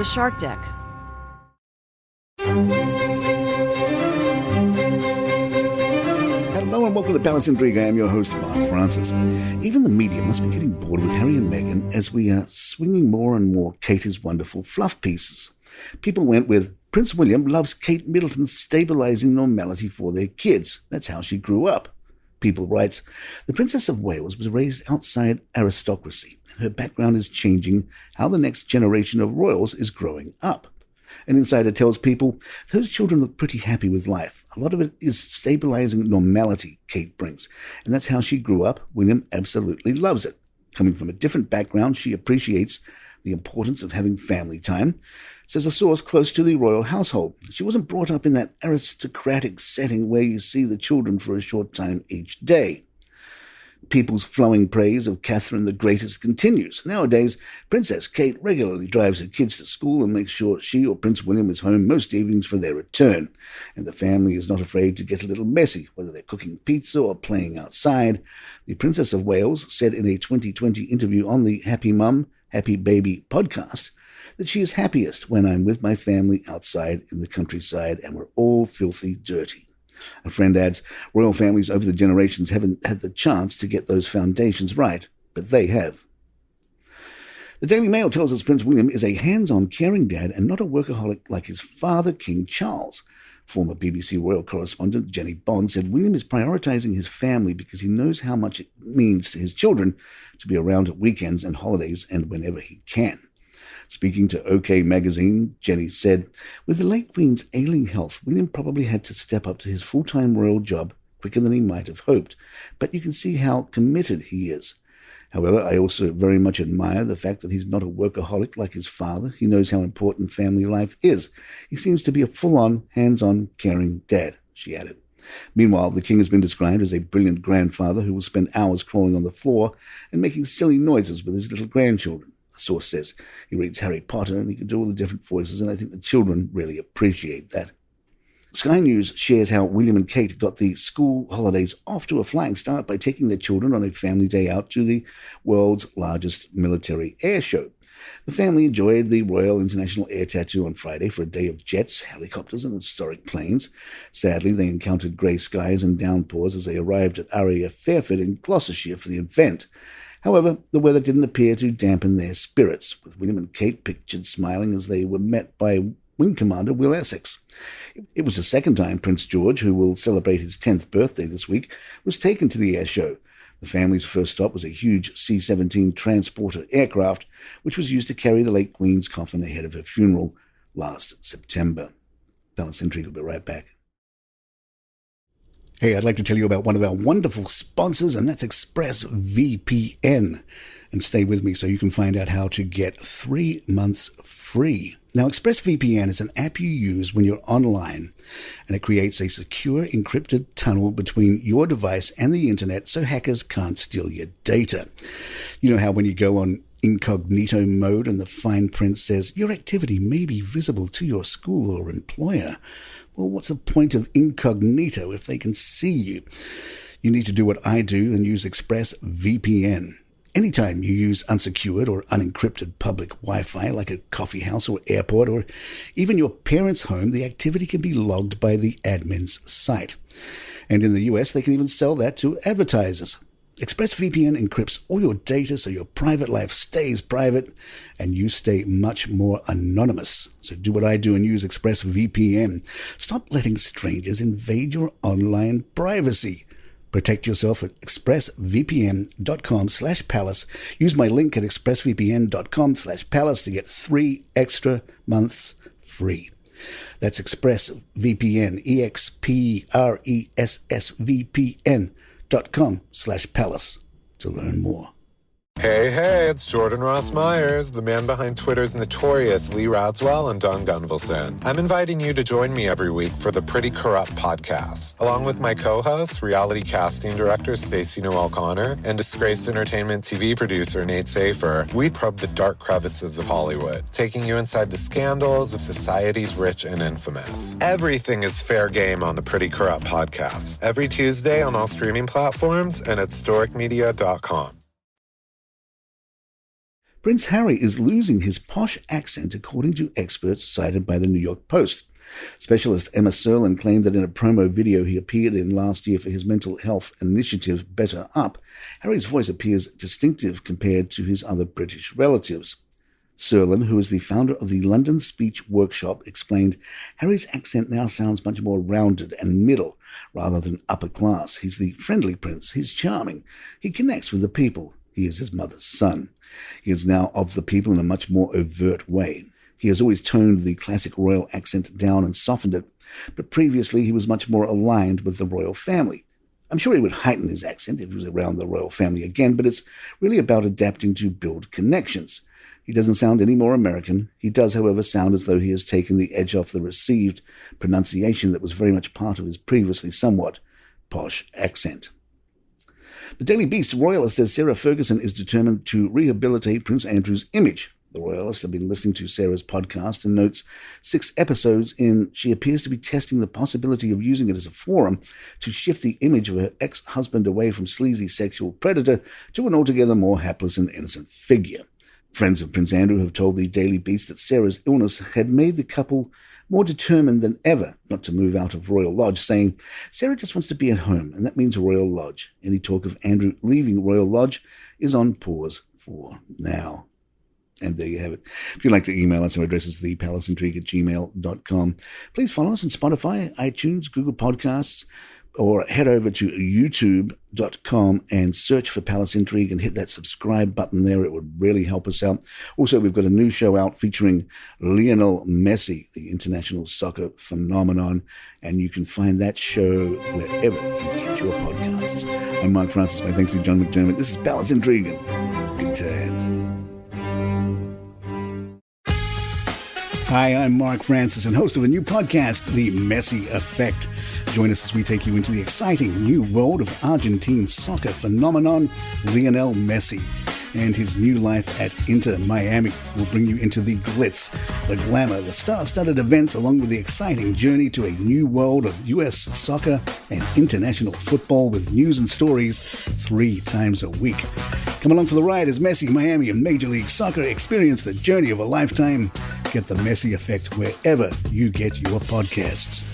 The Shark Deck. Hello and welcome to Palace Intrigue. I am your host, Mark Francis. Even the media must be getting bored with Harry and Meghan as we are swinging more and more Kate's wonderful fluff pieces. People went with, Prince William loves Kate Middleton's stabilising normality for their kids. That's how she grew up. People writes, the Princess of Wales was raised outside aristocracy, and her background is changing how the next generation of royals is growing up. An insider tells people, those children look pretty happy with life. A lot of it is stabilizing normality Kate brings, and that's how she grew up. William absolutely loves it. Coming from a different background, she appreciates the importance of having family time, says a source close to the royal household. She wasn't brought up in that aristocratic setting where you see the children for a short time each day. People's flowing praise of Catherine the Greatest continues. Nowadays, Princess Kate regularly drives her kids to school and makes sure she or Prince William is home most evenings for their return. And the family is not afraid to get a little messy, whether they're cooking pizza or playing outside. The Princess of Wales said in a 2020 interview on the Happy Mum, Happy Baby podcast that she is happiest when I'm with my family outside in the countryside and we're all filthy dirty. A friend adds, royal families over the generations haven't had the chance to get those foundations right, but they have. The Daily Mail tells us Prince William is a hands-on, caring dad and not a workaholic like his father, King Charles. Former BBC royal correspondent Jenny Bond said William is prioritising his family because he knows how much it means to his children to be around at weekends and holidays and whenever he can. Speaking to OK Magazine, Jenny said, with the late Queen's ailing health, William probably had to step up to his full-time royal job quicker than he might have hoped, but you can see how committed he is. However, I also very much admire the fact that he's not a workaholic like his father. He knows how important family life is. He seems to be a full-on, hands-on, caring dad, she added. Meanwhile, the king has been described as a brilliant grandfather who will spend hours crawling on the floor and making silly noises with his little grandchildren. The source says he reads Harry Potter and he can do all the different voices, and I think the children really appreciate that. Sky News shares how William and Kate got the school holidays off to a flying start by taking their children on a family day out to the world's largest military air show. The family enjoyed the Royal International Air Tattoo on Friday for a day of jets, helicopters, and historic planes. Sadly, they encountered grey skies and downpours as they arrived at RAF Fairford in Gloucestershire for the event. However, the weather didn't appear to dampen their spirits, with William and Kate pictured smiling as they were met by Wing Commander Will Essex. It was the second time Prince George, who will celebrate his 10th birthday this week, was taken to the air show. The family's first stop was a huge C-17 transporter aircraft, which was used to carry the late Queen's coffin ahead of her funeral last September. Palace Intrigue will be right back. Hey, I'd like to tell you about one of our wonderful sponsors, and that's ExpressVPN. And stay with me so you can find out how to get 3 months free. Now, ExpressVPN is an app you use when you're online, and it creates a secure encrypted tunnel between your device and the internet so hackers can't steal your data. You know how when you go on incognito mode and the fine print says your activity may be visible to your school or employer? Well, what's the point of incognito if they can see you? You need to do what I do and use ExpressVPN. Anytime you use unsecured or unencrypted public Wi-Fi, like a coffee house or airport, or even your parents' home, the activity can be logged by the admin's site. And in the US, they can even sell that to advertisers. ExpressVPN encrypts all your data so your private life stays private and you stay much more anonymous. So do what I do and use ExpressVPN. Stop letting strangers invade your online privacy. Protect yourself at expressvpn.com/palace. Use my link at expressvpn.com/palace to get 3 extra months free. That's ExpressVPN, expressvpn.com/palace to learn more. Hey, it's Jordan Ross Myers, the man behind Twitter's notorious Lee Radswell and Don Gunvalson. I'm inviting you to join me every week for the Pretty Corrupt podcast. Along with my co-host, reality casting director Stacey Noel Connor, and disgraced entertainment TV producer Nate Safer, we probe the dark crevices of Hollywood, taking you inside the scandals of society's rich and infamous. Everything is fair game on the Pretty Corrupt podcast. Every Tuesday on all streaming platforms and at storicmedia.com. Prince Harry is losing his posh accent, according to experts cited by the New York Post. Specialist Emma Serlin claimed that in a promo video he appeared in last year for his mental health initiative Better Up, Harry's voice appears distinctive compared to his other British relatives. Serlin, who is the founder of the London Speech Workshop, explained Harry's accent now sounds much more rounded and middle rather than upper class. He's the friendly prince. He's charming. He connects with the people. He is his mother's son. He is now of the people in a much more overt way. He has always toned the classic royal accent down and softened it, but previously he was much more aligned with the royal family. I'm sure he would heighten his accent if he was around the royal family again, but it's really about adapting to build connections. He doesn't sound any more American. He does, however, sound as though he has taken the edge off the received pronunciation that was very much part of his previously somewhat posh accent. The Daily Beast royalist says Sarah Ferguson is determined to rehabilitate Prince Andrew's image. The royalist had been listening to Sarah's podcast and notes 6 episodes in, she appears to be testing the possibility of using it as a forum to shift the image of her ex-husband away from sleazy sexual predator to an altogether more hapless and innocent figure. Friends of Prince Andrew have told the Daily Beast that Sarah's illness had made the couple more determined than ever not to move out of Royal Lodge, saying, Sarah just wants to be at home, and that means Royal Lodge. Any talk of Andrew leaving Royal Lodge is on pause for now. And there you have it. If you'd like to email us, our address is thepalaceintrigue@gmail.com. Please follow us on Spotify, iTunes, Google Podcasts, or head over to youtube.com and search for Palace Intrigue and hit that subscribe button there. It would really help us out. Also, we've got a new show out featuring Lionel Messi, the international soccer phenomenon, and you can find that show wherever you get your podcasts. I'm Mark Francis. My thanks to John McDermott. This is Palace Intrigue, and good times. Hi, I'm Mark Francis and host of a new podcast, The Messi Effect. Join us as we take you into the exciting new world of Argentine soccer phenomenon, Lionel Messi, and his new life at Inter Miami. Will bring you into the glitz, the glamour, the star-studded events, along with the exciting journey to a new world of U.S. soccer and international football with news and stories 3 times a week. Come along for the ride as Messi, Miami, and Major League Soccer experience the journey of a lifetime. Get the Messi Effect wherever you get your podcasts.